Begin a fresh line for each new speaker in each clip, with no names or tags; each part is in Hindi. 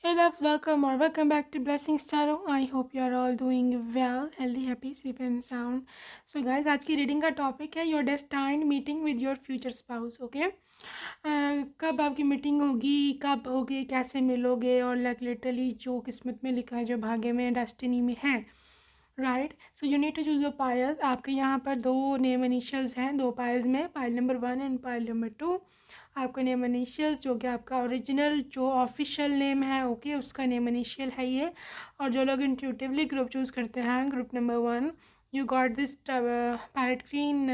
Hey loves, welcome or welcome back to Blessings Tarot. I hope you are all doing well, healthy, happy, safe and sound. So guys, आज की रीडिंग का टॉपिक है your destined meeting with your future spouse. Okay, कब आपकी मीटिंग होगी, कब होगी, कैसे मिलोगे और लाइक लिटरली जो किस्मत में लिखा है, जो भाग्य में, डेस्टिनी में है, right. So you need to choose your pile. आपके यहाँ पर दो नेम इनिशियल्स हैं, दो पायल्स में, pile number 1 and pile number 2. आपका नेम इनिशियल्स जो कि आपका ओरिजिनल जो ऑफिशियल नेम है, ओके, उसका नेम इनिशियल है ये. और जो लोग इंट्यूटिवली ग्रुप चूज़ करते हैं, group number 1 you got this parrot green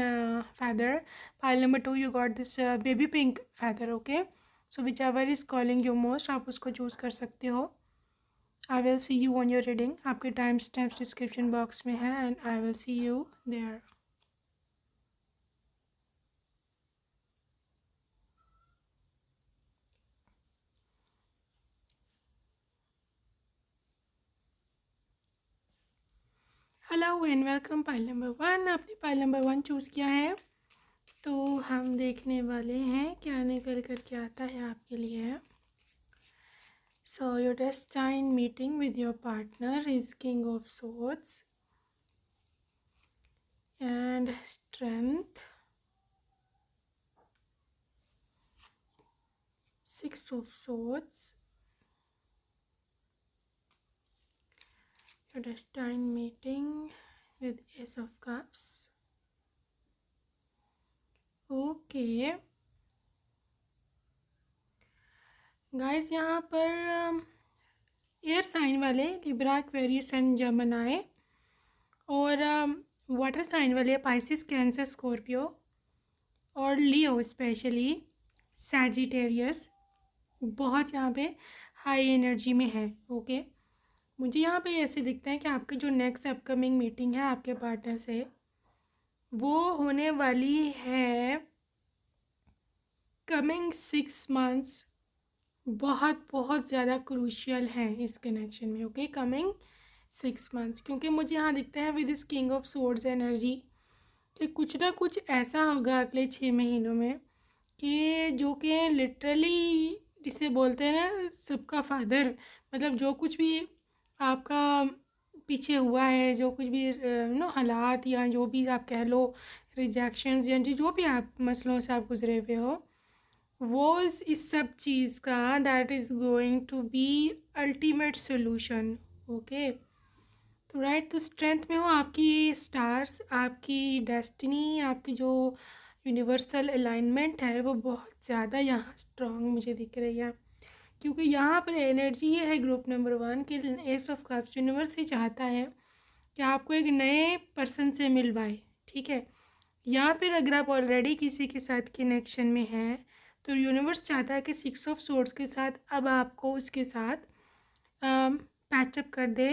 feather. Pile number 2 you got this baby pink feather. Okay, so whichever is calling you most, आप उसको चूज़ कर सकते हो. I will see you on your reading. आपके टाइम स्टैम्प्स डिस्क्रिप्शन बॉक्स में है and I will see you there. Hello and welcome. Pile number 1, आपने पाइल नंबर 1 चूज़ किया है, तो हम देखने वाले हैं क्या निकल कर के आता है आपके लिए. So your destined meeting with your partner is king of swords and strength, 6 of swords. Your destined meeting with Ace of Cups. Okay. Guys, यहाँ पर एयर साइन वाले लिब्रा, एक्वेरियस एंड जेमिनी, और वाटर साइन वाले पाइसिस, कैंसर, स्कॉर्पियो और लियो, स्पेशली सैजिटेरियस, बहुत यहाँ पे हाई एनर्जी में है. ओके, मुझे यहाँ पे ऐसे दिखता है कि आपकी जो नेक्स्ट अपकमिंग मीटिंग है आपके पार्टनर से, वो होने वाली है कमिंग 6 months. बहुत बहुत ज़्यादा क्रूशियल है इस कनेक्शन में. ओके, कमिंग 6 months, क्योंकि मुझे यहाँ दिखता है with this king of swords energy कि कुछ ना कुछ ऐसा होगा अगले 6 महीनों में कि जो कि लिटरली जिसे बोलते हैं ना सबका फादर, मतलब जो कुछ भी आपका पीछे हुआ है, जो कुछ भी हालात या जो भी आप कह लो, रिजेक्शंस या जो भी आप मसलों से आप गुजरे हुए हो, वो इस सब चीज़ का that is going to be ultimate solution. Okay, तो राइट, तो स्ट्रेंथ में हो आपकी स्टार्स, आपकी डेस्टिनी, आपकी जो यूनिवर्सल अलाइनमेंट है वो बहुत ज़्यादा यहाँ स्ट्रॉन्ग मुझे दिख रही है, क्योंकि यहाँ पर एनर्जी ये है ग्रुप नंबर 1 के एस ऑफ कप्स. यूनिवर्स ही चाहता है कि आपको एक नए पर्सन से मिलवाए, ठीक है. या फिर अगर आप ऑलरेडी किसी के साथ कनेक्शन में हैं तो यूनिवर्स चाहता है कि 6 ऑफ सोर्ड्स के साथ अब आपको उसके साथ पैचअप कर दे,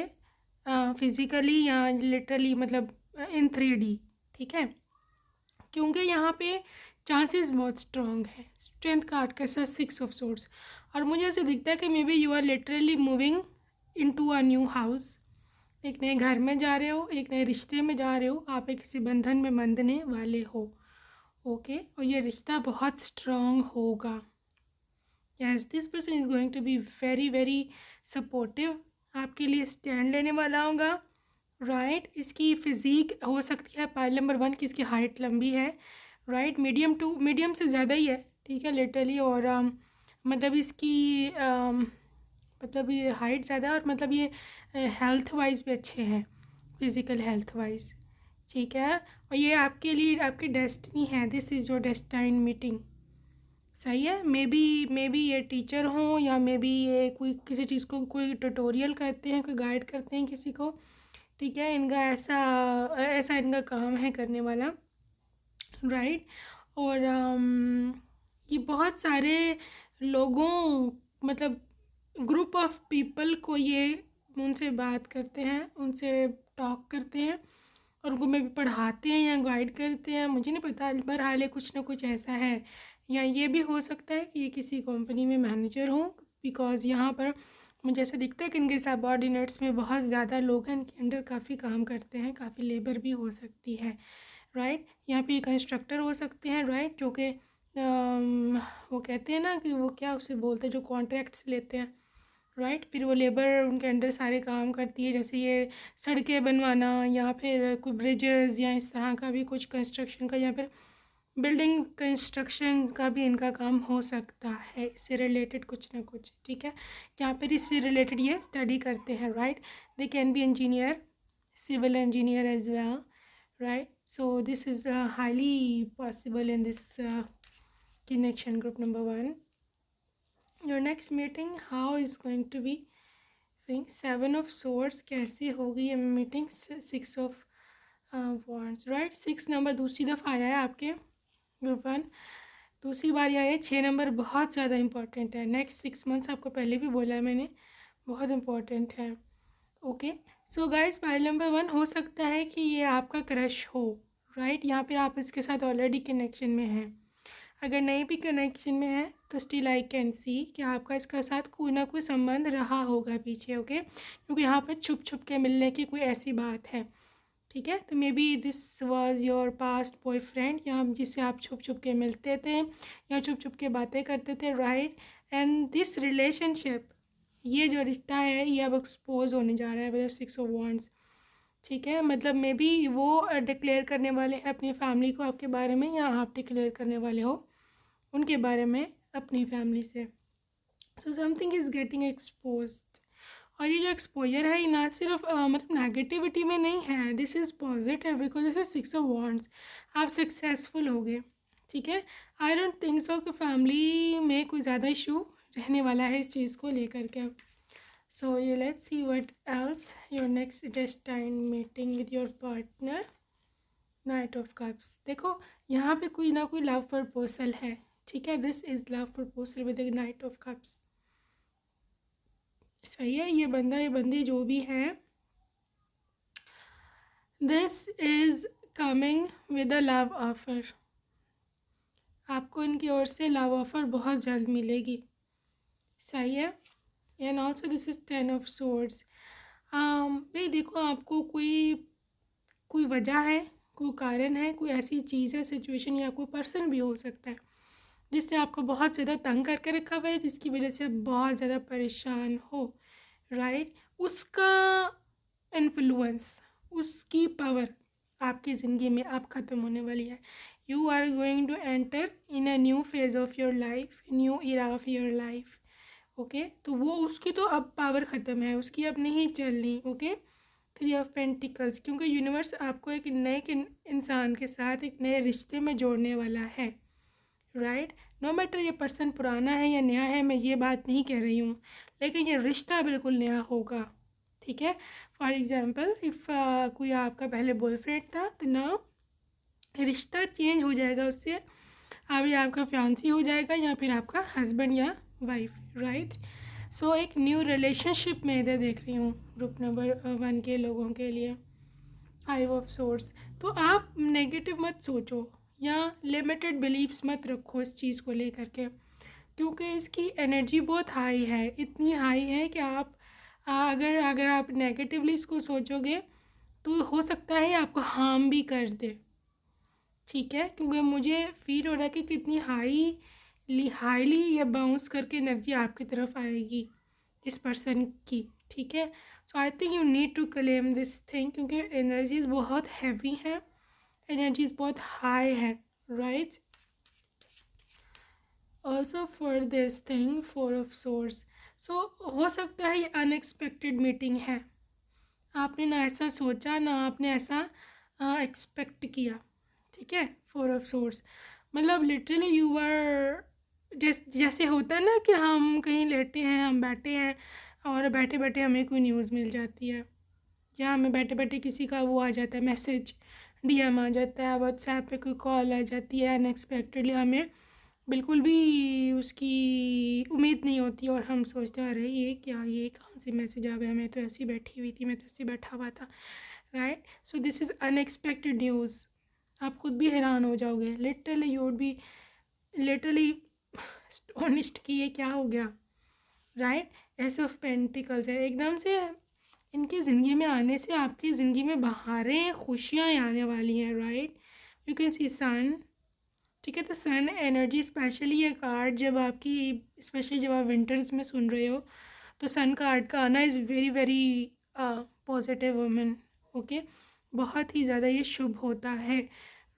फिज़िकली या लिटरली, मतलब इन 3D, ठीक है. क्योंकि यहाँ पे चांसेस बहुत स्ट्रॉन्ग है स्ट्रेंथ कार्ड के साथ 6 ऑफ सोर्ड्स. और मुझे ऐसे दिखता है कि maybe you are literally moving into a new house. एक नए घर में जा रहे हो, एक नए रिश्ते में जा रहे हो, आप एक किसी बंधन में बंधने वाले हो. ओके, और ये रिश्ता बहुत स्ट्रॉन्ग होगा. Yes, this person is going to be very very supportive, आपके लिए स्टैंड लेने वाला होगा. राइट, इसकी फिज़ीक हो सकती है पाइल नंबर 1 की, इसकी हाइट लंबी है, राइट, मीडियम टू मीडियम से ज़्यादा ही है, ठीक है, लिटरली. और मतलब इसकी मतलब ये हाइट ज़्यादा, और मतलब ये हेल्थ वाइज भी अच्छे हैं, फिज़िकल हेल्थ वाइज, ठीक है. और ये आपके लिए आपकी डेस्टिनी है. This is your destined meeting. सही है. मे बी ये टीचर हों, या मे बी ये कोई किसी चीज़ को कोई ट्यूटोरियल करते हैं, कोई गाइड करते हैं किसी को, ठीक है. इनका ऐसा ऐसा इनका काम है करने वाला, राइट. और ये बहुत सारे लोगों, मतलब ग्रुप ऑफ पीपल को ये उनसे बात करते हैं, उनसे टॉक करते हैं, और उनको मे भी पढ़ाते हैं या गाइड करते हैं, मुझे नहीं पता. बहरहाल कुछ ना कुछ ऐसा है. या ये भी हो सकता है कि ये किसी कंपनी में मैनेजर हो, बिकॉज़ यहाँ पर मुझे ऐसा दिखता है कि इनके सबऑर्डिनेट्स में बहुत ज़्यादा लोग हैं, इनके अंडर काफ़ी काम करते हैं, काफ़ी लेबर भी हो सकती है, राइट. यहाँ पे कंस्ट्रक्टर हो सकते हैं, राइट, जो कि वो कहते हैं ना कि वो क्या उसे बोलते हैं जो कॉन्ट्रैक्ट्स लेते हैं, राइट। फिर वो लेबर उनके अंडर सारे काम करती है, जैसे ये सड़कें बनवाना या फिर कोई ब्रिजेस या इस तरह का भी कुछ कंस्ट्रक्शन का या फिर बिल्डिंग कंस्ट्रक्शन का भी इनका काम हो सकता है, इससे रिलेटेड कुछ ना कुछ। ठीक है, यहाँ पर इससे रिलेटेड ये स्टडी करते हैं, right. They can be engineer, civil engineer as well, right? So this is highly possible in this connection group number 1. Your next meeting how is going to be think 7 of swords कैसे होगी ये meeting? 6 of wands, right? 6 number दूसरी दफ़ा आया है आपके ग्रुप 1, दूसरी बार आया है। 6 नंबर बहुत ज़्यादा इंपॉर्टेंट है, नेक्स्ट 6 मंथ्स आपको पहले भी बोला है मैंने, बहुत इंपॉर्टेंट है। Okay, so guys file number 1 हो सकता है कि ये आपका क्रश हो, राइट। यहाँ पे आप इसके साथ ऑलरेडी कनेक्शन में हैं, अगर नहीं भी कनेक्शन में है तो स्टिल आई कैन सी कि आपका इसका साथ कोई ना कोई संबंध रहा होगा पीछे, ओके। क्योंकि यहाँ पे छुप छुप के मिलने की कोई ऐसी बात है, ठीक है। तो may be this was your past boyfriend, या जिससे आप छुप छुप के मिलते थे या छुप छुप के बातें करते थे, राइट। एंड दिस रिलेशनशिप, ये जो रिश्ता है ये अब एक्सपोज होने जा रहा है विद 6 ऑफ वॉन्ड्स, ठीक है। मतलब मे बी वो डिक्लेयर करने वाले हैं अपनी फैमिली को आपके बारे में, या आप डिक्लेयर करने वाले हो उनके बारे में अपनी फैमिली से। So something is getting exposed, और ये जो एक्सपोजर है ये ना सिर्फ मतलब नेगेटिविटी में नहीं है, this is positive because this is 6 of wands, आप सक्सेसफुल हो गए, ठीक है। आई डोंट थिंक सो कि फैमिली में कोई ज़्यादा इशू रहने वाला है इस चीज़ को लेकर के। सो ये let's see what else your next destined meeting with your partner. Knight of cups, देखो यहाँ पे कोई ना कोई लव प्रपोजल है, ठीक है। This is love proposal with the night of cups, सही है। ये बंदा ये बंदी जो भी है, this is coming with a love offer, आपको इनकी ओर से लव ऑफर बहुत जल्द मिलेगी, सही है। And also this is 10 of swords. भाई देखो आपको कोई वजह है, कोई कारण है, कोई ऐसी चीज़ है, सिचुएशन या कोई पर्सन भी हो सकता है जिसने आपको बहुत ज़्यादा तंग करके रखा हुआ है, जिसकी वजह से आप बहुत ज़्यादा परेशान हो, राइट। उसका इन्फ्लुएंस, उसकी पावर आपकी ज़िंदगी में अब ख़त्म होने वाली है। You are going to enter in a new phase of your life, new era of your life, okay. तो वो उसकी तो अब पावर ख़त्म है, उसकी अब नहीं चलनी, ओके। 3 ऑफ पेंटिकल्स, क्योंकि यूनिवर्स आपको एक नए इंसान के साथ एक नए रिश्ते में जोड़ने वाला है, राइट। नो मैटर ये पर्सन पुराना है या नया है, मैं ये बात नहीं कह रही हूँ, लेकिन ये रिश्ता बिल्कुल नया होगा, ठीक है। फॉर एग्ज़ाम्पल इफ़ कोई आपका पहले बॉयफ्रेंड था तो ना रिश्ता चेंज हो जाएगा उससे, अभी आपका फियांसी हो जाएगा या फिर आपका हस्बैंड या वाइफ, राइट। सो एक न्यू रिलेशनशिप में इधर देख रही हूँ ग्रुप नंबर 1 के लोगों के लिए। 5 ऑफ सोर्स, तो आप नेगेटिव मत सोचो या लिमिटेड बिलीव्स मत रखो इस चीज़ को लेकर के, क्योंकि इसकी एनर्जी बहुत हाई है, इतनी हाई है कि आप अगर आप नेगेटिवली इसको सोचोगे तो हो सकता है आपको हार्म भी कर दे, ठीक है। क्योंकि मुझे फील हो रहा है कि कितनी हाईली ये बाउंस करके एनर्जी आपकी तरफ आएगी इस पर्सन की, ठीक है। So I think you need to claim this thing, क्योंकि एनर्जीज बहुत हैवी है, एनर्जीज बहुत हाई है, right. Also for this thing 4 of swords, so हो सकता है ये अनएक्सपेक्टेड मीटिंग है, आपने ना ऐसा सोचा ना आपने ऐसा एक्सपेक्ट किया, ठीक है। 4 ऑफ सोर्स मतलब लिटरली यू आर जैसे होता है ना कि हम कहीं लेटे हैं, हम बैठे हैं और बैठे बैठे हमें कोई न्यूज़ मिल जाती है, या हमें बैठे बैठे किसी का वो आ जाता है मैसेज, डीएम आ जाता है, व्हाट्सएप पे कोई कॉल आ जाती है अनएक्सपेक्टेडली, हमें बिल्कुल भी उसकी उम्मीद नहीं होती और हम सोचते हैं अरे ये क्या, ये कहाँ से मैसेज आ गया, मैं तो ऐसी बैठी हुई थी, मैं तो ऐसे बैठा हुआ था, right. So this is unexpected news, आप खुद भी हैरान हो जाओगे, literally you would be literally astonished कि ये क्या हो गया, राइट। एस ऑफ पेंटिकल्स है, एकदम से इनकी ज़िंदगी में आने से आपकी ज़िंदगी में बहारें खुशियाँ आने वाली हैं, राइट। यू कैन सी सन, ठीक है। तो सन एनर्जी स्पेशली ये कार्ड जब आपकी स्पेशली जब आप विंटर्स में सुन रहे हो तो सन कार्ड का आना is very very positive women, okay, बहुत ही ज़्यादा ये शुभ होता है,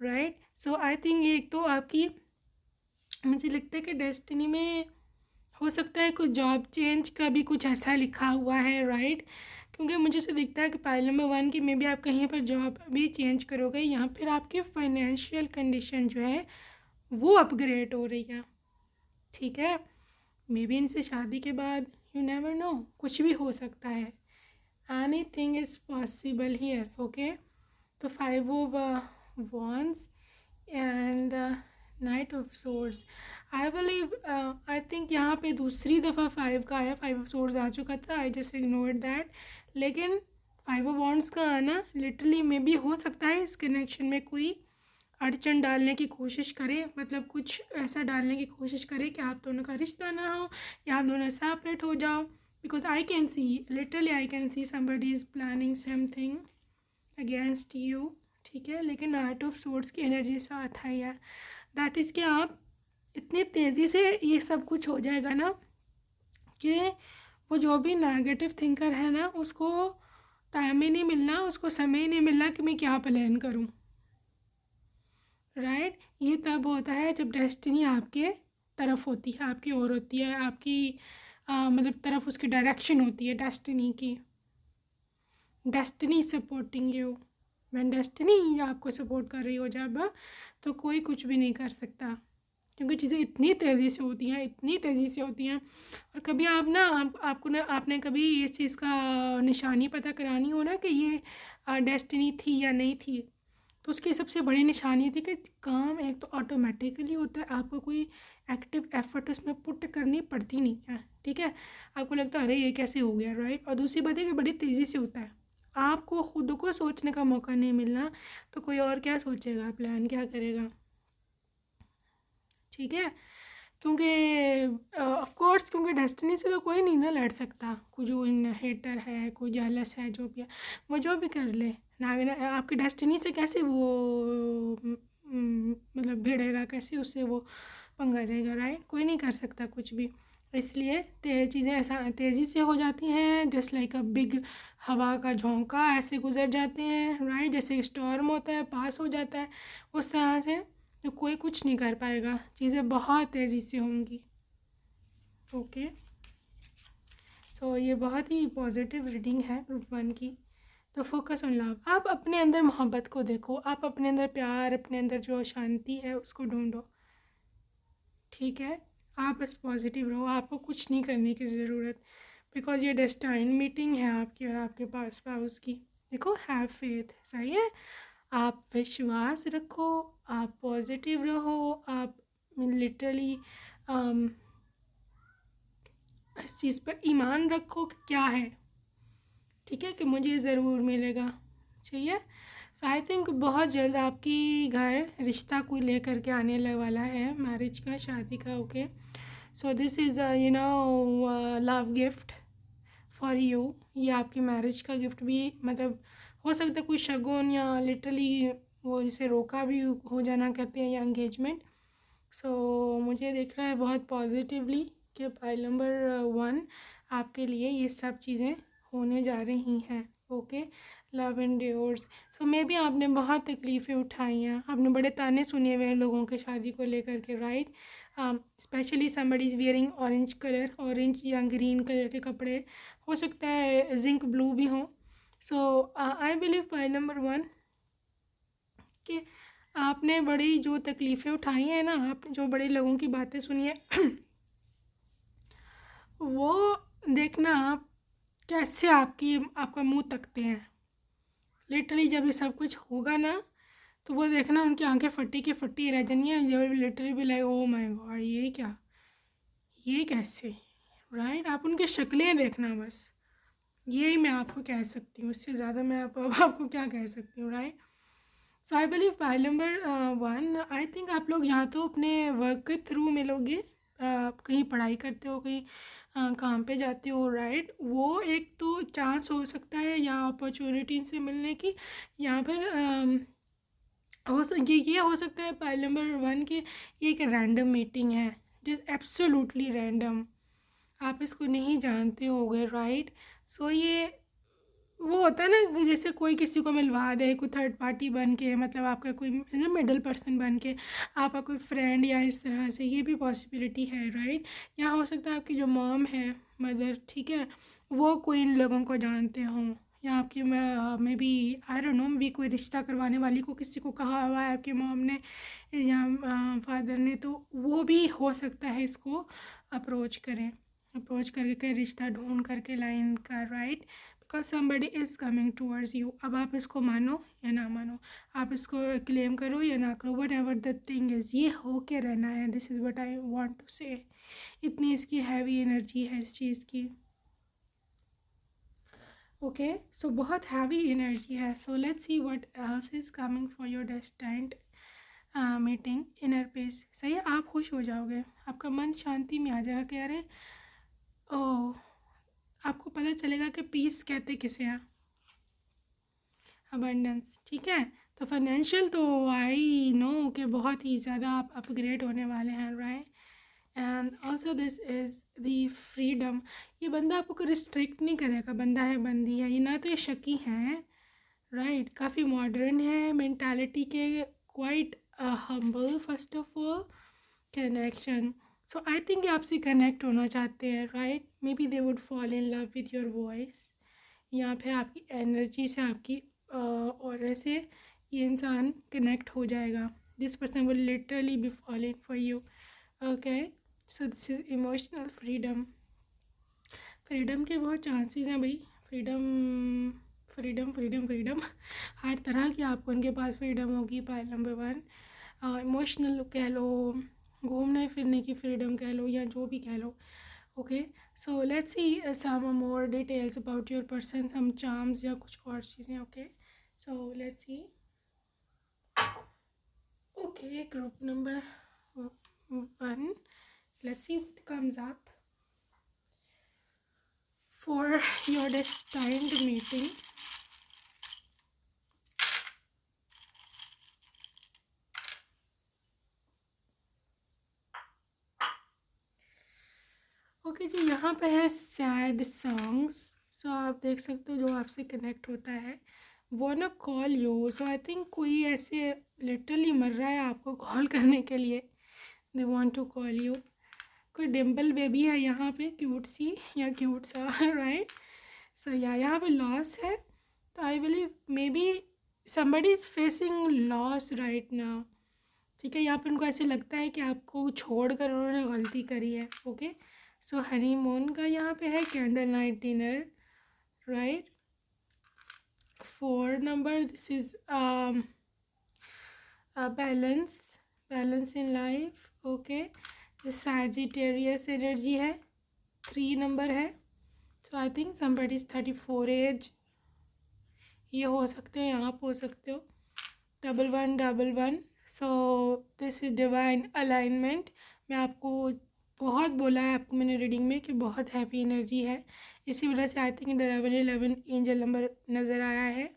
राइट। सो आई थिंक ये एक तो आपकी, मुझे लगता है कि डेस्टिनी में हो सकता है कुछ जॉब चेंज का भी कुछ ऐसा लिखा हुआ है, राइट। क्योंकि मुझे से दिखता है कि पाइल नंबर 1 की मे बी आप कहीं पर जॉब भी चेंज करोगे या फिर आपकी फाइनेंशियल कंडीशन जो है वो अपग्रेड हो रही है, ठीक है। मे बी इनसे शादी के बाद, यू नेवर नो, कुछ भी हो सकता है, any thing is possible here, okay. तो 5 of wands and night of swords, I believe, I think यहाँ पे दूसरी दफ़ा 5 का आया, 5 ऑफ सोर्ड्स आ चुका था, आई जस्ट इग्नोर्ड दैट। लेकिन 5 ऑफ wands का आना लिटरली मे बी हो सकता है इस कनेक्शन में कोई अड़चन डालने की कोशिश करे, मतलब कुछ ऐसा डालने की कोशिश करे कि आप दोनों का रिश्ता ना हो या आप दोनों सेपरेट हो जाओ, because I can C, literally I can C somebody is planning something against you, ठीक है। लेकिन नाइट ऑफ सोर्ड्स की एनर्जी साथ है यार, दैट इज़ कि आप इतनी तेज़ी से ये सब कुछ हो जाएगा ना कि वो जो भी नेगेटिव थिंकर है ना उसको टाइम ही नहीं मिलना, उसको समय ही नहीं मिलना कि मैं क्या प्लान करूँ, राइट। ये तब होता है जब डेस्टिनी आपके तरफ होती है, आपकी ओर होती है, आपकी मतलब तरफ उसकी डायरेक्शन होती है डेस्टिनी की, destiny supporting you, when destiny आपको सपोर्ट कर रही हो जब, तो कोई कुछ भी नहीं कर सकता, क्योंकि चीज़ें इतनी तेज़ी से होती हैं, इतनी तेज़ी से होती हैं। और कभी आप ना आपको ना आपने कभी इस चीज़ का निशानी पता करानी हो ना कि ये डेस्टिनी थी या नहीं थी, तो उसकी सबसे बड़ी निशानी थी कि काम एक तो ऑटोमेटिकली होता है, आपको कोई एक्टिव एफर्ट उसमें पुट करनी पड़ती नहीं है, ठीक है। आपको लगता है अरे ये कैसे हो गया, राइट। और दूसरी बात है कि बड़ी तेज़ी से होता है, आपको खुद को सोचने का मौका नहीं मिलना, तो कोई और क्या सोचेगा, प्लान क्या करेगा, ठीक है। क्योंकि ऑफ कोर्स क्योंकि डेस्टिनी से तो कोई नहीं ना लड़ सकता, कोई जो हेटर है, कोई जेलस है, जो भी है वो जो भी कर ले ना, आपकी डेस्टिनी से कैसे वो मतलब भिड़ेगा, कैसे उससे वो पंगा देगा, राइट। कोई नहीं कर सकता कुछ भी, इसलिए चीज़ें ऐसा तेज़ी से हो जाती हैं, जस्ट लाइक अ बिग हवा का झोंका ऐसे गुजर जाते हैं, राइट। जैसे स्टॉर्म होता है पास हो जाता है, उस तरह से तो कोई कुछ नहीं कर पाएगा, चीज़ें बहुत तेज़ी से होंगी, ओके। सो ये बहुत ही पॉजिटिव रीडिंग है ग्रुप 1 की। तो फोकस ऑन लव, आप अपने अंदर मोहब्बत को देखो, आप अपने अंदर प्यार, अपने अंदर जो शांति है उसको ढूंढो, ठीक है। आप बस पॉजिटिव रहो, आपको कुछ नहीं करने की ज़रूरत, बिकॉज ये डेस्टाइन मीटिंग है आपकी और आपके पास स्पाउस की। देखो हैव फेथ, सही है, आप विश्वास रखो, आप पॉजिटिव रहो, आप लिटरली इस चीज़ पर ईमान रखो कि क्या है, ठीक है, कि मुझे ज़रूर मिलेगा, चाहिए। सो आई थिंक बहुत जल्द आपकी घर रिश्ता कोई लेकर के आने वाला है, मैरिज का, शादी का, okay. So this is you know love gift for you, ये आपकी मैरिज का गिफ्ट भी, मतलब हो सकता है कोई शगुन या लिटरली वो जिसे रोका भी हो जाना कहते हैं, या एंगेजमेंट। सो मुझे दिख रहा है बहुत पॉजिटिवली कि पाइल नंबर 1 आपके लिए ये सब चीज़ें होने जा रही हैं, ओके। लव एंड्योर्स, सो मे बी आपने बहुत तकलीफ़ें उठाई हैं, आपने बड़े ताने सुने हुए हैं लोगों के शादी को लेकर के, right. Specially somebody is wearing orange colour, orange या ग्रीन कलर के कपड़े, हो सकता है जिंक ब्लू भी हो। सो आई बिलीव पाइल नंबर 1 कि आपने बड़ी जो तकलीफ़ें उठाई हैं ना, आपने जो बड़े लोगों की बातें सुनी है वो देखना आप कैसे आपका मुंह तकते हैं, लिटरली जब ये सब कुछ होगा ना, तो वो देखना उनकी आंखें फटी की फटी रह जानी है, लिटरली भी लाइक ओ माय गॉड ये क्या, ये कैसे, राइट। आप उनकी शक्लें देखना बस, यही मैं आपको कह सकती हूँ, उससे ज़्यादा मैं आपको क्या कह सकती हूँ, right. So I believe pile number 1, I think आप लोग यहाँ तो अपने वर्क के थ्रू मिलोगे, कहीं पढ़ाई करते हो, कहीं काम पे जाते हो, राइट। वो एक तो चांस हो सकता है या अपॉर्चुनिटी से मिलने की, या फिर ये हो सकता है पाइल नंबर 1 की ये एक रैंडम मीटिंग है, जिस एब्सोल्युटली रैंडम, आप इसको नहीं जानते होगे, राइट। सो ये वो होता है ना कि जैसे कोई किसी को मिलवा दे, कोई थर्ड पार्टी बन के, मतलब आपका कोई ना मिडल पर्सन बन के, आपका कोई फ्रेंड या इस तरह से, ये भी पॉसिबिलिटी है, राइट। या हो सकता है आपकी जो मॉम है, मदर, ठीक है, वो कोई इन लोगों को जानते हों, या आपकी maybe I don't know, maybe कोई रिश्ता करवाने वाली को किसी को कहा हुआ है आपकी मॉम ने या फादर ने, तो वो भी हो सकता है इसको अप्रोच करें, अप्रोच करके रिश्ता ढूंढ करके लाइन का, right. Because somebody is coming towards you. अब आप इसको मानो या ना मानो, आप इसको क्लेम करो या ना करो, whatever the thing is, ये हो के रहना है। This is what I want to say. इतनी इसकी हैवी एनर्जी है इस चीज़ की। ओके, सो बहुत हैवी एनर्जी है। So let's see what else is coming for your destined meeting. Inner peace, सही है, आप खुश हो जाओगे, आपका मन शांति में आ जाएगा कि अरे ओ, आपको पता चलेगा कि पीस कहते किसे हैं, अबंडेंस, ठीक है। तो फाइनेंशियल तो आई नो कि बहुत ही ज़्यादा आप अपग्रेड होने वाले हैं, right. And also this is the freedom. ये बंदा आपको कोई रिस्ट्रिक्ट नहीं करेगा, बंदा है बंदी है, ये ना तो ये शकी हैं, राइट, काफ़ी मॉडर्न है मेंटालिटी के, quite humble first of all, connection. So I think ये आपसे कनेक्ट होना चाहते हैं, right. May be they would fall in love with your voice, या फिर आपकी एनर्जी से, आपकी और ऐसे ये इंसान कनेक्ट हो जाएगा। This person will literally be following for you. Okay, so this is emotional freedom. Freedom के बहुत चांसेस हैं भाई। फ्रीडम फ्रीडम फ्रीडम फ्रीडम हर तरह की आपको उनके पास फ्रीडम होगी। पाइल नंबर 1, इमोशनल कह लो, घूमने फिरने की फ्रीडम कह लो, या जो भी कह लो। Okay, so let's see some more details about your person, some charms या कुछ और चीज़ें। Okay, so let's see. Okay, group number 1, let's see what comes up for your destined meeting. Okay जी, यहाँ पे है सैड सॉन्ग्स। सो आप देख सकते हो जो आपसे कनेक्ट होता है वो ना call you. So I think कोई ऐसे लिटरली मर रहा है आपको कॉल करने के लिए, they want to call you. कोई डिम्पल बेबी है यहाँ पे, क्यूट सी या क्यूट सा, राइट। सो या यहाँ पे लॉस है, तो I believe may be somebody is facing loss right now, ठीक है। यहाँ पे उनको ऐसे लगता है कि आपको छोड़ कर उन्होंने गलती करी है। ओके, सो हनीमून का यहाँ पे है candle night dinner, right. 4 number, this is balance, balance in life. Okay, Sagittarius energy है, 3 नंबर है। So I think somebody is 34 age, ये हो सकते हैं, आप हो सकते हो। 1111, so this is divine alignment. मैं आपको बहुत बोला है आपको मैंने रीडिंग में कि बहुत हैवी एनर्जी है, इसी वजह से आई थिंक 1111 एंजल नंबर नज़र आया है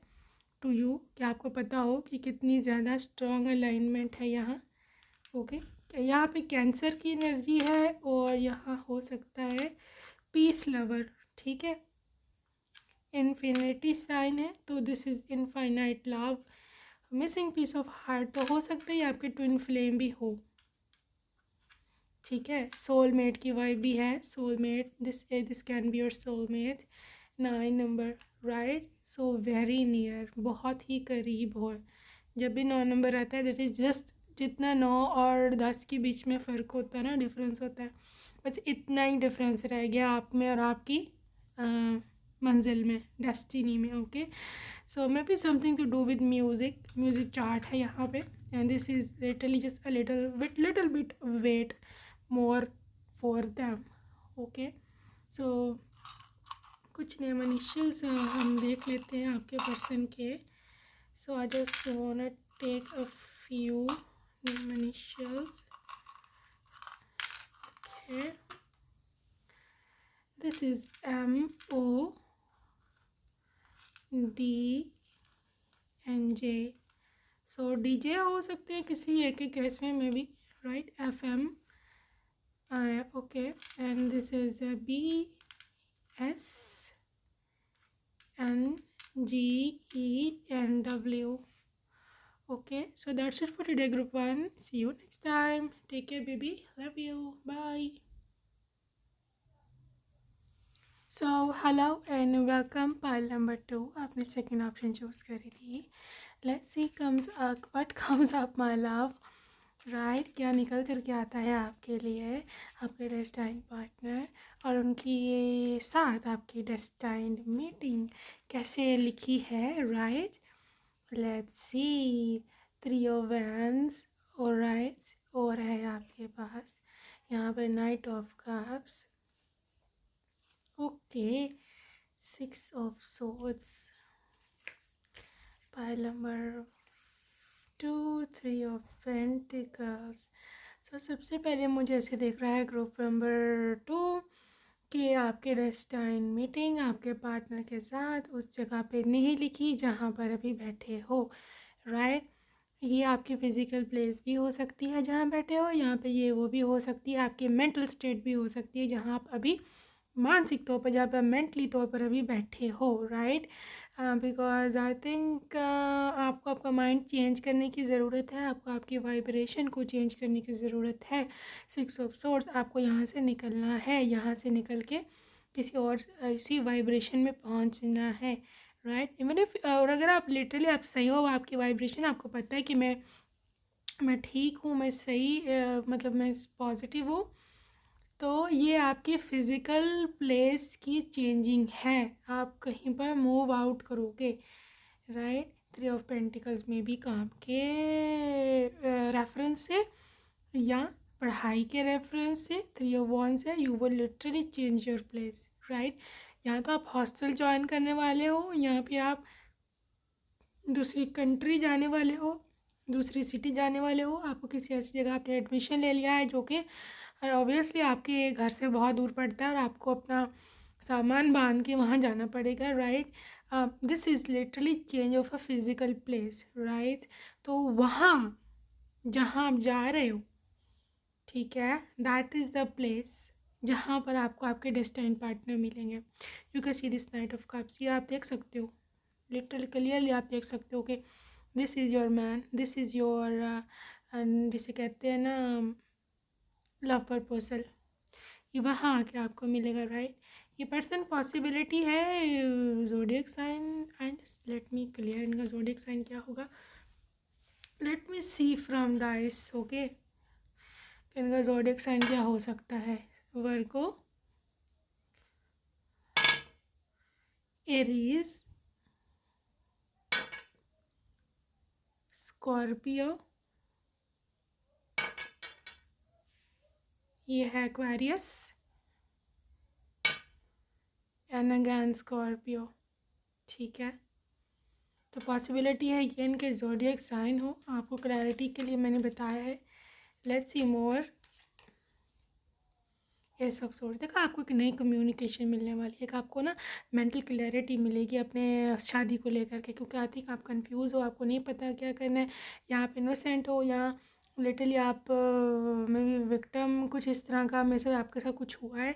टू यू, कि आपको पता हो कि कितनी ज़्यादा स्ट्रॉन्ग अलाइनमेंट है यहाँ। ओके, यहाँ पे कैंसर की एनर्जी है, और यहाँ हो सकता है पीस लवर, ठीक है। इन्फिनिटी साइन है, तो this is infinite love. Missing piece of heart, तो हो सकता है आपके ट्विन फ्लेम भी हो, ठीक है। सोलमेट की वाइब भी है, soulmate, this can be your soulmate. 9 number, right. So very near, बहुत ही करीब हो। जब भी 9 नंबर आता है, दैट इज़ जस्ट जितना 9 और 10 के बीच में फ़र्क होता है ना, डिफरेंस होता है, बस इतना ही डिफरेंस रह गया आप में और आपकी मंजिल में, डेस्टिनी में। Okay, so may be something to do with music, music chart है यहाँ पे, and this is literally just a little bit wait more for them. Okay, so कुछ नेम इनिशियल्स हम देख लेते हैं आपके पर्सन के। So I just want take a few name initials. Okay, this is MOD and J। So DJ हो सकते हैं किसी एक केस में, may be, right. FM, Okay, and this is a B S N G E N W. Okay, so that's it for today, group 1. See you next time. Take care, baby. Love you. Bye. So hello and welcome. Pile number 2. आपने second option choose करी थी. Let's see comes up what comes up, my love. Right क्या निकल कर के आता है आपके लिए, आपके डेस्टाइन पार्टनर और उनकी ये साथ आपकी डेस्टाइन मीटिंग कैसे लिखी है. Right, let's see. 3 of wands और राइट्स और है आपके पास यहाँ पर knight of cups. Okay, 6 of swords, pile number 2, 3 of pentacles. So सबसे पहले मुझे ऐसे देख रहा है ग्रुप नंबर 2 कि आपके डेस्टाइन मीटिंग आपके पार्टनर के साथ उस जगह पे नहीं लिखी जहाँ पर अभी बैठे हो. राइट, ये आपकी फ़िज़िकल प्लेस भी हो सकती है जहाँ बैठे हो, यहाँ पे ये वो भी हो सकती है, आपकी मेंटल स्टेट भी हो सकती है जहाँ आप अभी मानसिक तौर पर, जहाँ पर मेंटली तौर पर अभी बैठे हो. राइट, बिकॉज आई थिंक आपको आपका माइंड चेंज करने की ज़रूरत है, आपको आपकी वाइब्रेशन को चेंज करने की ज़रूरत है. 6 ऑफ सोर्स, आपको यहाँ से निकलना है, यहाँ से निकल के किसी और इसी वाइब्रेशन में पहुँचना है. राइट, इवन इफ और अगर आप लिटरली आप सही हो, आपकी वाइब्रेशन आपको पता है कि मैं ठीक हूँ, मैं सही मतलब मैं पॉजिटिव हूँ, तो ये आपकी फ़िज़िकल प्लेस की चेंजिंग है. आप कहीं पर मूव आउट करोगे. राइट, 3 ऑफ पेंटिकल्स में भी काम के रेफरेंस से या पढ़ाई के रेफरेंस से. 3 ऑफ वॉन्ड्स है, you will literally change your place. Right, या तो आप हॉस्टल ज्वाइन करने वाले हो या फिर आप दूसरी कंट्री जाने वाले हो, दूसरी सिटी जाने वाले हो. आपको किसी ऐसी जगह आपने एडमिशन ले लिया है जो कि ऑब्वियसली आपके घर से बहुत दूर पड़ता है और आपको अपना सामान बांध के वहाँ जाना पड़ेगा. Right, this is literally change of a physical place. Right, तो वहाँ जहाँ आप जा रहे हो, ठीक है, दैट इज़ द प्लेस जहाँ पर आपको आपके डेस्टाइन पार्टनर मिलेंगे. You can see this night of cups. ये आप देख सकते हो, लिटरली क्लियरली आप देख सकते हो कि this is your man, this is your जिसे कहते हैं ना लव प्रपोजल, ये वहाँ आके आपको मिलेगा. राइट, ये पर्सन पॉसिबिलिटी है zodiac sign. And let me clear इनका ज़ोडिएक साइन क्या होगा. Let me see from dice. Okay, इनका ज़ोडिएक साइन क्या हो सकता है. वर्गो, एरीज, स्कॉर्पियो, ये है एक्वेरियस एंड अगेन स्कॉर्पियो. ठीक है, तो पॉसिबिलिटी है ये इनके ज़ोडिएक साइन हो. आपको क्लैरिटी के लिए मैंने बताया है. लेट्स सी मोर. ये सब सोच देखो, आपको एक नई कम्युनिकेशन मिलने वाली है, एक आपको ना मेंटल क्लैरिटी मिलेगी अपने शादी को लेकर के, क्योंकि आई थिंक आप कंफ्यूज हो, आपको नहीं पता क्या करना है, या आप इनोसेंट हो या लिटरली आप मे बी विक्टिम, कुछ इस तरह का मेरे साथ आपके साथ कुछ हुआ है.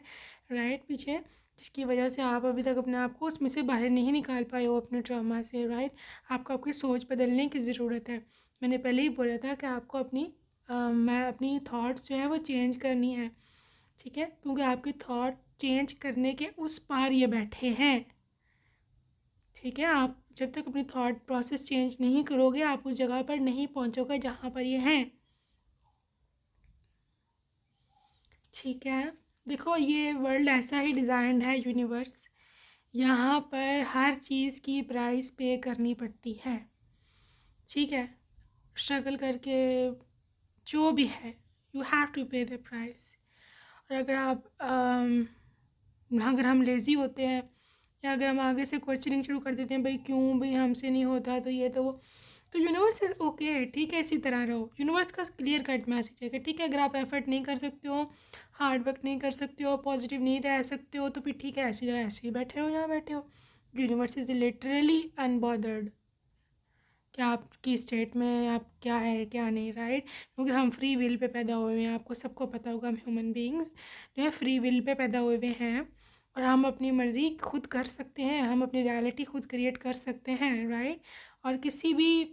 राइट, पीछे जिसकी वजह से आप अभी तक अपने आप को उसमें से बाहर नहीं निकाल पाए हो अपने ट्रॉमा से. राइट, आपको आपकी सोच बदलने की ज़रूरत है. मैंने पहले ही बोला था कि आपको मैं अपनी थॉट्स जो है वो चेंज करनी है. ठीक है, क्योंकि आपके थॉट चेंज करने के उस पार ये बैठे हैं. ठीक है, आप जब तक अपनी थॉट प्रोसेस चेंज नहीं करोगे आप उस जगह पर नहीं पहुंचोगे जहाँ पर ये हैं. ठीक है, देखो ये वर्ल्ड ऐसा ही डिज़ाइंड है, यूनिवर्स, यहाँ पर हर चीज़ की प्राइस पे करनी पड़ती है. ठीक है, स्ट्रगल करके जो भी है यू हैव टू पे द प्राइस. और अगर हम लेज़ी होते हैं या अगर हम आगे से क्वेश्चनिंग शुरू कर देते हैं, भाई क्यों, भाई हमसे नहीं होता, तो ये तो वो, तो यूनिवर्स इज़ ओके. ठीक है, इसी तरह रहो. यूनिवर्स का क्लियर कट मैसेज है कि ठीक है, अगर आप एफर्ट नहीं कर सकते हो, हार्ड वर्क नहीं कर सकते हो, पॉजिटिव नहीं रह सकते हो, तो फिर ठीक है, ऐसे ही बैठे हो, यहाँ बैठे हो. यूनिवर्स इज़ लिटरली अनबॉदर्ड कि आपकी स्टेट में आप क्या है क्या नहीं, राइट। क्योंकि हम फ्री विल पे पैदा हुए हुए हैं, आपको सबको पता होगा, हम ह्यूमन बीइंग्स जो है फ्री विल पे पैदा हुए हुए हैं और हम अपनी मर्ज़ी खुद कर सकते हैं, हम अपनी रियलिटी खुद क्रिएट कर सकते हैं, राइट। और किसी भी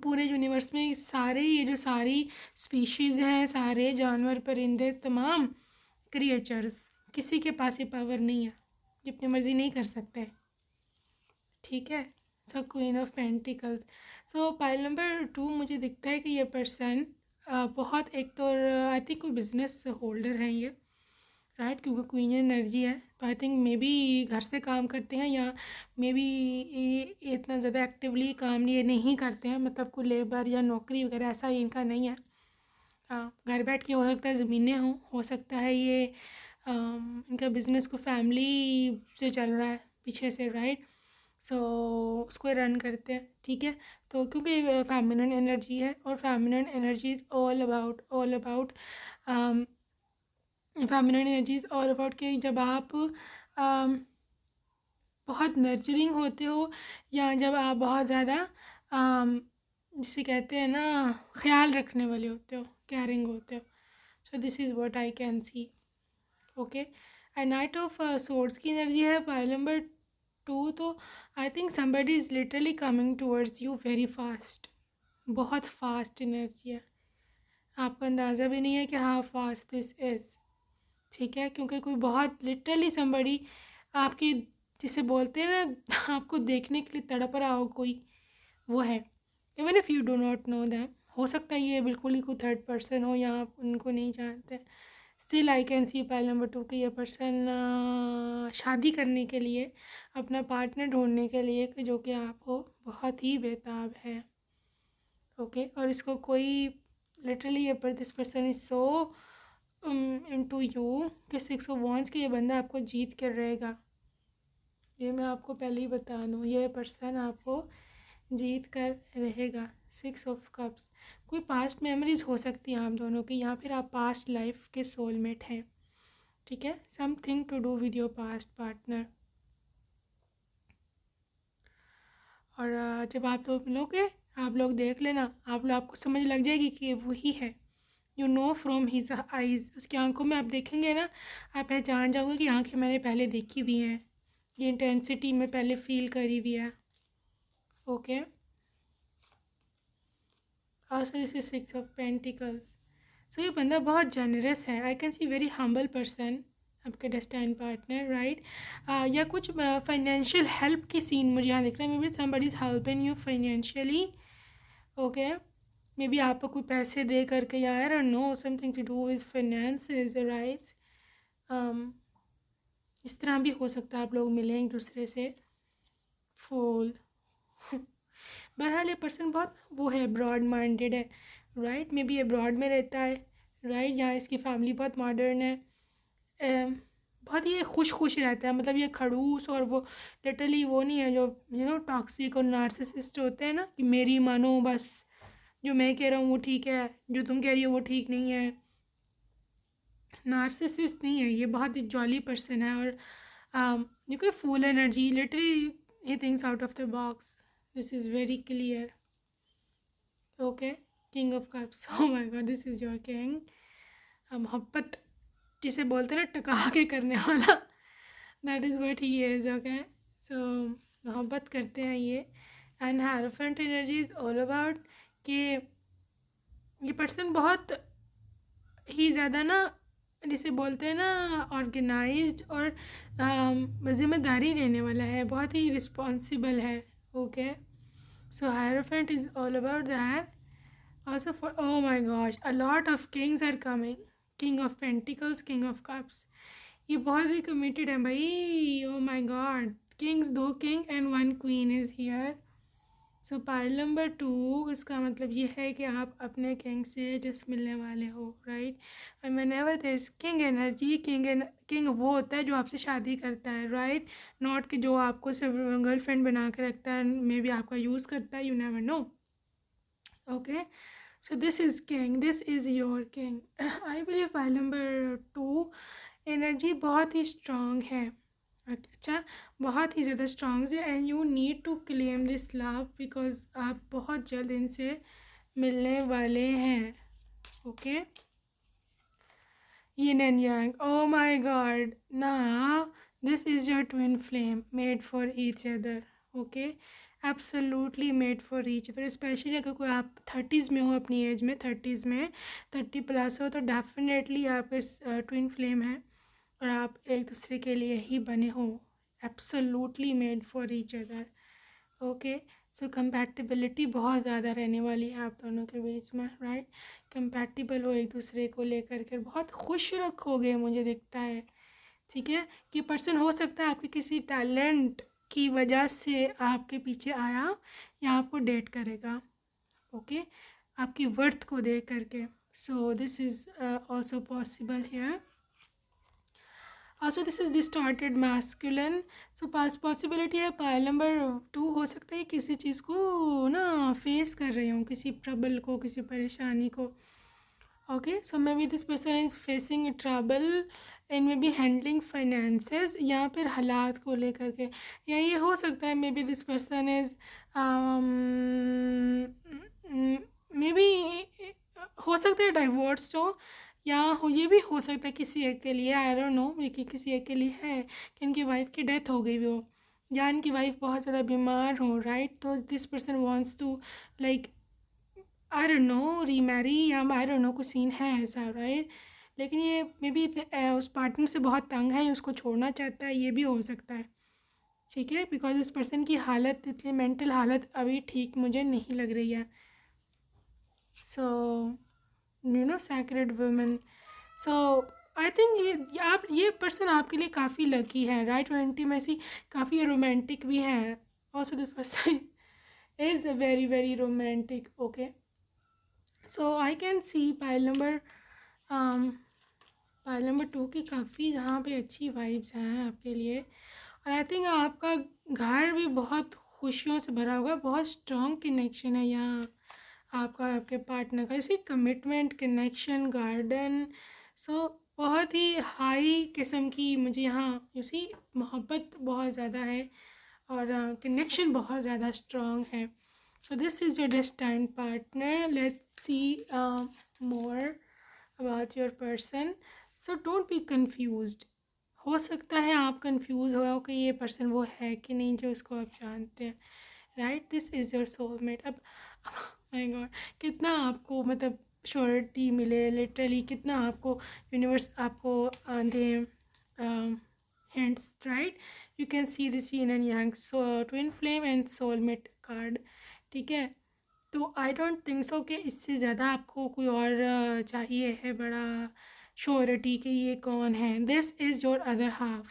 पूरे यूनिवर्स में सारे ये जो सारी स्पीशीज़ हैं, सारे जानवर परिंदे तमाम क्रिएचर्स, किसी के पास ये पावर नहीं है, ये अपनी मर्ज़ी नहीं कर सकते, ठीक है। सो queen of pentacles, so pile number 2 मुझे दिखता है कि ये पर्सन बहुत, एक तो आई थिंक कोई बिजनेस होल्डर हैं ये, राइट, क्योंकि क्वीन एनर्जी है, तो आई थिंक मे बी घर से काम करते हैं या मे बी इतना ज़्यादा एक्टिवली काम ये नहीं करते हैं, मतलब कोई लेबर या नौकरी वगैरह ऐसा इनका नहीं है। घर बैठ के हो सकता है ज़मीनें हों, हो सकता है ये इनका बिज़नेस को फैमिली से चल रहा है पीछे से, राइट। सो उसको रन करते हैं, ठीक है। तो क्योंकि फेमिनिन एनर्जी है और feminine energy is all about feminine energy is all about कि जब आप बहुत नर्चरिंग होते हो या जब आप बहुत ज़्यादा जिसे कहते हैं ना ख्याल रखने वाले होते हो, केयरिंग होते हो। सो this is what I can C, okay. Night of swords की एनर्जी है पाइल नंबर 2, तो आई think somebody is literally coming towards you very fast, बहुत फास्ट एनर्जी है, आपको अंदाज़ा भी नहीं है कि हाउ फास्ट दिस इज़, ठीक है। क्योंकि कोई बहुत लिटरली समबडी आपकी, जिसे बोलते हैं ना आपको देखने के लिए तड़प रहा हो कोई, वो है। Even if you do not know them, हो सकता है ये बिल्कुल ही कोई थर्ड पर्सन हो या आप उनको नहीं जानते, still I can C pile number 2 कि ये पर्सन शादी करने के लिए, अपना पार्टनर ढूंढने के लिए कि जो कि आप हो, बहुत ही बेताब है, ओके। और इसको कोई लिटरली ये पर this person is so into you कि 6 ऑफ वांड्स कि ये बंदा आपको जीत कर रहेगा, ये मैं आपको पहले ही बता दूँ, ये पर्सन आपको जीत कर रहेगा। 6 ऑफ कप्स, कोई पास्ट मेमोरीज हो सकती हैं आप दोनों की, या फिर आप पास्ट लाइफ के सोलमेट हैं, ठीक है। Something to do with your past partner. और जब आप लोग मिलोगे, आप लोग देख लेना, आपको समझ लग जाएगी कि ये वही है, you know from his eyes, उसकी आंखों में आप देखेंगे ना, आप पहचान जाओगे कि आंखें मैंने पहले देखी हुई हैं, ये इंटेंसिटी में पहले फील करी हुई है, okay. Also this is 6 of pentacles, so ये बंदा बहुत जेनरस है, I can see very humble person, आपके डेस्टाइन पार्टनर, राइट। या कुछ फाइनेंशियल हेल्प की सीन मुझे यहाँ दिख रहा है, maybe somebody is helping you financially, okay. Maybe आपको कोई पैसे दे करके, या I don't know, something to do with finances, right. इस तरह भी हो सकता है आप लोग मिलें एक दूसरे से, फूल बहरहाल ये पर्सन बहुत वो है, ब्रॉड माइंडेड है, राइट। मे बी ये ब्रॉड में रहता है, राइट। यहाँ इसकी फैमिली बहुत मॉडर्न है, बहुत ही खुश रहता है, मतलब ये खड़ूस और वो लिटरली वो नहीं है जो टॉक्सिक और नार्सिसिस्ट होते हैं ना, कि मेरी मानो बस, जो मैं कह रहा हूँ वो ठीक है, जो तुम कह रही हो वो ठीक नहीं है, नार्सिसिस्ट नहीं है ये, बहुत ही जॉली पर्सन है। और ये कोई fool energy, literally he thinks out of the box, this is very clear, okay. King of cups, oh my god, this is your king. मोहब्बत जिसे बोलते हैं ना टका के करने वाला, that is what he is, okay. So मोहब्बत करते हैं ये। And hierophant energy is all about कि ये पर्सन बहुत ही ज़्यादा ना, जिसे बोलते हैं ना ऑर्गेनाइज्ड और ज़िम्मेदारी लेने वाला है, बहुत ही रिस्पॉन्सिबल है, okay. So hierophant is all about that. Also for, oh my gosh, a lot of kings are coming. King of Pentacles, King of Cups. ये बहुत ही committed है भाई, oh my god. Kings, 2 king and 1 queen is here. So pile number 2, इसका मतलब ये है कि आप अपने king से just मिलने वाले हो, right? And whenever there is king energy, king वो होता है जो आपसे शादी करता है, right? Not कि जो आपको सिर्फ गर्लफ्रेंड बना के रखता है, मे बी आपका यूज़ करता है, you never know. Okay, so this is king, this is your king. I believe pile number 2 energy बहुत ही स्ट्रॉन्ग है, अच्छा, बहुत ही ज़्यादा स्ट्रॉन्ग है and you need to claim this love because आप बहुत जल्द इनसे मिलने वाले हैं. Okay. Yin and Yang. Oh my God. Now, this is your twin flame made for each other. Okay. Absolutely made for each other. Specially अगर कोई आप 30s में हो, अपनी एज में 30s में 30+ हो, तो डेफिनेटली आपके ट्विन फ्लेम है और आप एक दूसरे के लिए ही बने हो. Absolutely made for each other. Okay. So compatibility बहुत ज़्यादा रहने वाली है आप दोनों के बीच में, राइट. कंपैटिबल हो एक दूसरे को लेकर के, बहुत खुश रखोगे मुझे दिखता है. ठीक है. कि पर्सन हो सकता है आपके किसी टैलेंट की वजह से आपके पीछे आया या आपको डेट करेगा. ओके. आपकी वर्थ को देख करके. So this is also possible here. Also this is distorted masculine. So पास पॉसिबिलिटी है पाइल नंबर 2 हो सकता है किसी चीज़ को ना फेस कर रहे हो, किसी ट्रबल को, किसी परेशानी को. Okay. So may B this person is facing trouble in may be handling finances या फिर हालात को लेकर के. या ये हो सकता है may be this person is may be हो सकता है डाइवोर्स हो, या हो ये भी हो सकता है किसी एक के लिए, आई डोंट नो, लेकिन किसी एक के लिए है कि इनकी वाइफ की डेथ हो गई हो या इनकी वाइफ बहुत ज़्यादा बीमार हो, राइट. तो this person wants to like I don't know remarry या आई डोंट नो कुछ सीन है ऐसा, राइट. लेकिन ये मे बी उस पार्टनर से बहुत तंग है, उसको छोड़ना चाहता है, ये भी हो सकता है. ठीक है. बिकॉज इस पर्सन की हालत, इतनी मेंटल हालत अभी ठीक मुझे नहीं लग रही है. So sacred women. So I think ये पर्सन आपके लिए काफ़ी लकी है, राइट. और इंटीमेसी काफ़ी रोमांटिक भी है. Also this person is very very romantic. Okay. So I can C pile number 2 की काफ़ी यहाँ पे अच्छी वाइब्स हैं आपके लिए. और आई थिंक आपका घर भी बहुत खुशियों से भरा होगा. बहुत स्ट्रॉन्ग कनेक्शन है यहाँ आपका आपके पार्टनर का. इसी कमिटमेंट, कनेक्शन, गार्डन. सो बहुत ही हाई किस्म की मुझे यहाँ उसी मोहब्बत बहुत ज़्यादा है और कनेक्शन बहुत ज़्यादा स्ट्रॉन्ग है. So this is your destined partner. Let's see more about your person. So don't be confused. हो सकता है आप कंफ्यूज हो कि ये पर्सन वो है कि नहीं जो उसको आप जानते हैं, right. This is your soulmate. अब माय गॉड, कितना आपको मतलब श्योरिटी मिले, लिटरली कितना आपको यूनिवर्स आपको दे hints, right. You can see this yin and yang, so twin flame and soulmate card. ठीक है. तो आई डोंट थिंक सो कि इससे ज़्यादा आपको कोई और चाहिए है बड़ा श्योरिटी कि ये कौन है. This is your other half.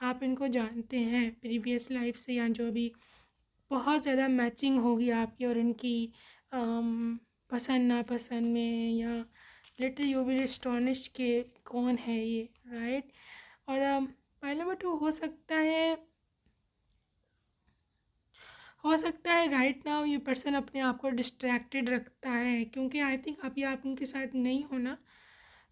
आप इनको जानते हैं प्रीवियस लाइफ से या जो भी. बहुत ज़्यादा मैचिंग होगी आपकी और इनकी पसंद नापसंद में, या लिटिल यू विल एस्टोनिश के कौन है ये, राइट. और पाइल नंबर 2 हो सकता है राइट नाउ ये पर्सन अपने आप को डिस्ट्रैक्टेड रखता है क्योंकि आई थिंक अभी आप उनके साथ नहीं होना.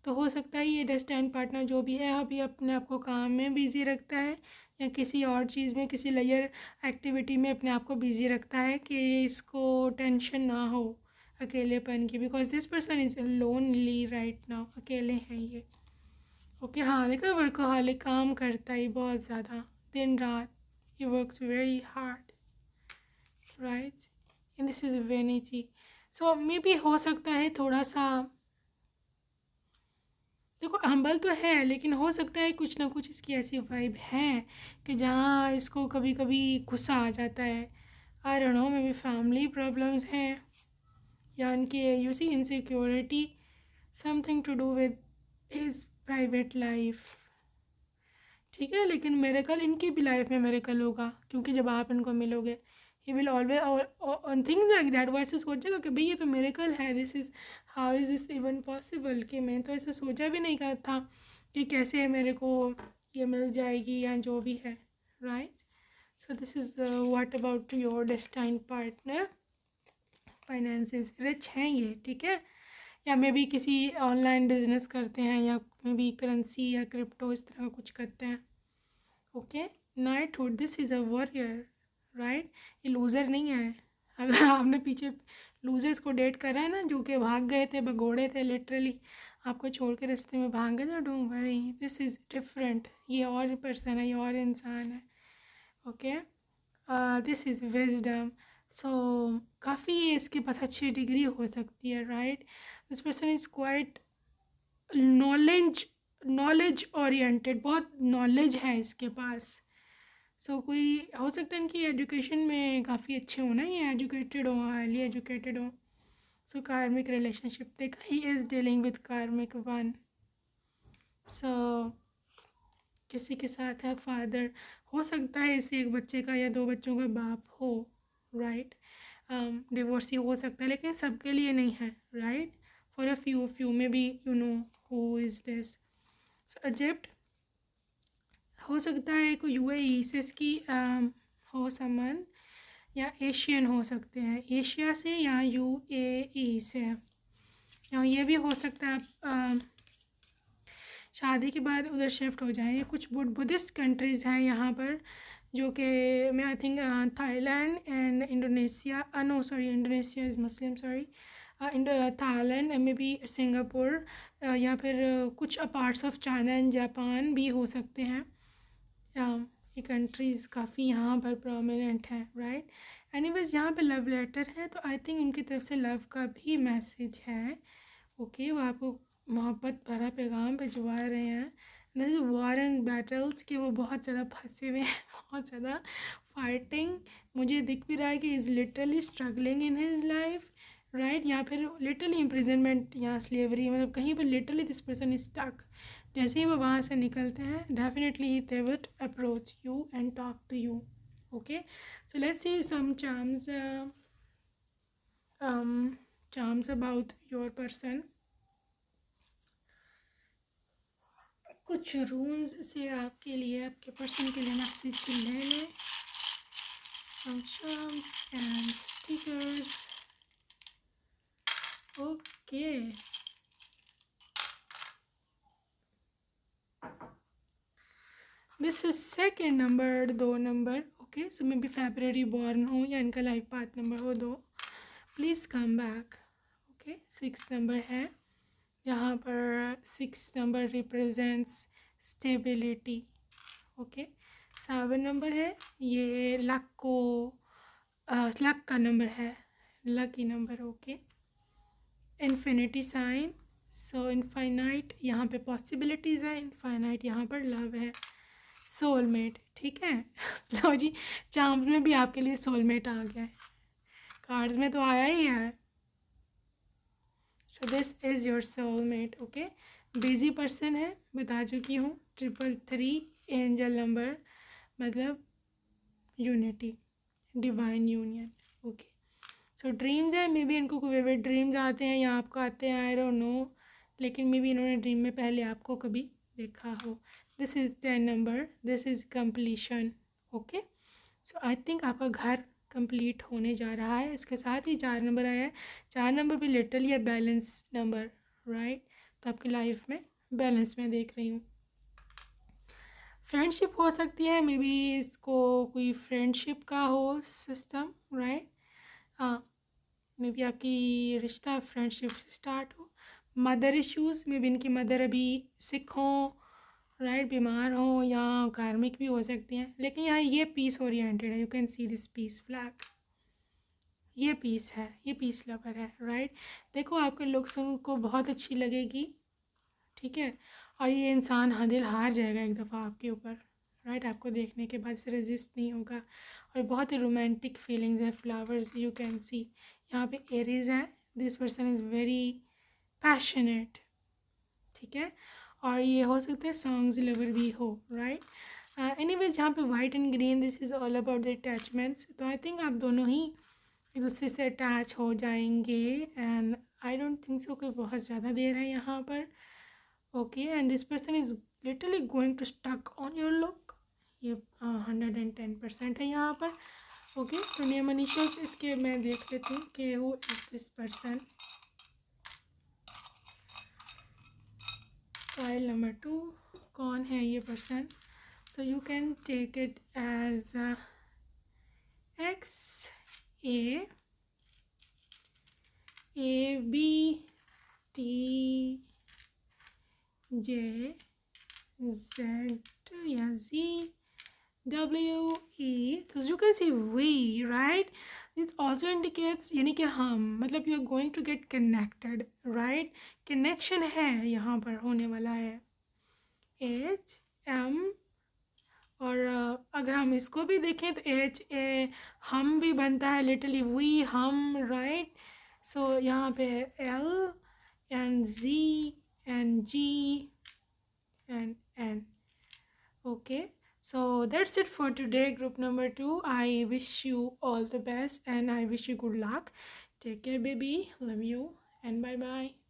तो हो सकता है ये डेस्टाइन पार्टनर जो भी है अभी अपने आप को काम में बिज़ी रखता है या किसी और चीज़ में, किसी लेयर एक्टिविटी में अपने आप को बिज़ी रखता है कि इसको टेंशन ना हो अकेलेपन की. Because this person is lonely right now. अकेले हैं ये. ओके. हाँ देखो, वर्कोहॉलिक, काम करता है बहुत ज़्यादा दिन रात. He works very hard, right. And this is vanity. So may B हो सकता है थोड़ा सा, देखो हम्बल तो है लेकिन हो सकता है कुछ ना कुछ इसकी ऐसी वाइब है कि जहाँ इसको कभी कभी गुस्सा आ जाता है. I don't know, maybe family problems हैं या इनकी you see insecurity, something to do with his private life. ठीक है. लेकिन मेरेकल, इनकी भी लाइफ में मेरेकल होगा क्योंकि जब आप इनको मिलोगे ही विल ऑलवेज और थिंक लाइक दैट. वो ऐसे सोचेगा कि भाई ये तो मेरेकल है. This is how is this even possible कि मैं तो ऐसे सोचा भी नहीं कर था कि कैसे मेरे को ये मिल जाएगी या जो भी है, right. So this is what about your destined partner. Finances rich हैं ये. ठीक है. या मे बी किसी ऑनलाइन बिजनेस करते हैं या मे बी करेंसी या क्रिप्टो इस तरह का कुछ करते हैं. Okay, knighthood, this is a warrior, right. ये लूज़र नहीं है। अगर आपने पीछे लूजर्स को डेट करा है ना, जो कि भाग गए थे, भगोड़े थे लिटरली, आपको छोड़ के रास्ते में भाग गए थे, don't worry, this is different. ये और पर्सन है, ये और इंसान है। Okay, this is wisdom. So काफ़ी इसके पास अच्छी डिग्री हो सकती है, right. This person is quite knowledge oriented, बहुत नॉलेज है इसके पास। सो कोई हो सकता है इनकी एजुकेशन में काफ़ी अच्छे हो ना, ये एजुकेटेड हो, हाईली एजुकेटेड हो। सो कार्मिक रिलेशनशिप देखा, ही इज़ डीलिंग विद कार्मिक वन। सो किसी के साथ है, फादर हो सकता है इसे एक बच्चे का या दो बच्चों का बाप हो, राइट। डिवोर्सी हो सकता है, लेकिन सबके लिए नहीं है, right. For a few maybe you know who is this. So Egypt हो सकता है, कोई यूएई से इसकी हो संबंध, या एशियन हो सकते हैं, एशिया से या यूएई से, या ये भी हो सकता है शादी के बाद उधर शिफ्ट हो जाए। ये कुछ बुद्धिस्ट कंट्रीज़ हैं यहाँ पर, जो कि मैं I think Thailand and Indonesia, no sorry, Indonesia is Muslim, sorry, Thailand maybe Singapore, या फिर कुछ parts of China and Japan भी हो सकते हैं। ये कंट्रीज़ काफ़ी यहाँ पर प्रोमिनेंट हैं, राइट। एनीवेज यहाँ पे लव लेटर है, तो आई थिंक उनकी तरफ से लव का भी मैसेज है। ओके, वो आपको मोहब्बत भरा पैगाम भिजवा रहे हैं। दिस वॉर एंड बैटल्स कि वो बहुत ज़्यादा फंसे हुए हैं, बहुत ज़्यादा फाइटिंग। मुझे दिख भी रहा है कि is literally struggling in his life, right. या फिर लिटरली इम्प्रिजनमेंट या स्लेवरी, मतलब कहीं पर literally this person is stuck. जैसे ही वो वहाँ से निकलते हैं, definitely they will approach you and talk to you. Okay, so let's see some charms about your person. कुछ रूम्स से आपके लिए, आपके पर्सन के लिए मैसेज ले लें। some charms and stickers. Okay, this is second number, 2 number. Okay, so may be February born हो या इनका लाइफ पाथ नंबर हो 2, please come back. Okay, 6 number है, यहाँ पर 6 number represents stability. Okay, 7 number है, ये लक को लक का नंबर है, lucky number. Okay, infinity sign, so infinite यहाँ पे पॉसिबिलिटीज़ है, इनफाइनाइट यहाँ पर लव है, सोलमेट। ठीक है, लो जी, चार्म्स में भी आपके लिए सोलमेट आ गया है, कार्ड्स में तो आया ही है। So this is your soulmate. Okay, busy person है, बता चुकी हूँ, 333 एंजल नंबर, मतलब यूनिटी, डिवाइन यूनियन। ओके, सो ड्रीम्स है, मे बी इनको कोई विविड ड्रीम्स आते हैं या आपको आते हैं, आई डोंट नो, लेकिन मे बी इन्होंने ड्रीम में पहले आपको कभी देखा हो। This is 10 number, this is completion. Okay, so I think आपका घर कंप्लीट होने जा रहा है। इसके साथ ही 4 नंबर आया है, 4 नंबर भी लिटरली है बैलेंस नंबर, राइट। तो आपकी लाइफ में बैलेंस में देख रही हूँ। फ्रेंडशिप हो सकती है, मे बी इसको कोई फ्रेंडशिप का हो सिस्टम, राइट। हाँ, मे बी आपकी रिश्ता फ्रेंडशिप से स्टार्ट हो। मदर इश्यूज़, मे बी इनकी मदर अभी सिक हों, राइट, बीमार हों, या कार्मिक भी हो सकती हैं, लेकिन यहाँ ये पीस ओरिएंटेड है। You can see this peace flag, ये पीस है, ये पीस लवर है, राइट। देखो, आपके लुक्स उनको बहुत अच्छी लगेगी, ठीक है, और ये इंसान दिल हार जाएगा एक दफ़ा आपके ऊपर, राइट। आपको देखने के बाद से रेजिस्ट नहीं होगा, और बहुत ही रोमांटिक फीलिंग्स है, फ्लावर्स यू कैन सी। यहाँ पे एरीज है, this person is very passionate, ठीक है, और ये हो सकता है सॉन्ग्स लवर भी हो, राइट। एनीवेज यहाँ पे white and green, this is all about the attachments. तो आई थिंक आप दोनों ही एक दूसरे से अटैच हो जाएंगे, and I don't think so कोई बहुत ज़्यादा देर है यहाँ पर। Okay, and this person is literally going to stuck on your look, ये 110% है यहाँ पर। ओके, तो नेम इनिशियल्स इसके मैं देख लेती हूँ कि who is this person. File number 2, कौन है ये person. So you can take it as X, A, B, T, J, Z, yeah, Z, W, E. So you can see V, right? It also indicates यानी कि हम मतलब you are going to get connected, right? Connection है यहाँ पर होने वाला है H, M, और अगर हम इसको भी देखें तो एच ए हम भी बनता है लिटरली वी हम, राइट? सो यहाँ पे L and G and G and N. Okay, so that's it for today, group number 2. I wish you all the best and I wish you good luck. Take care, baby. Love you and bye bye.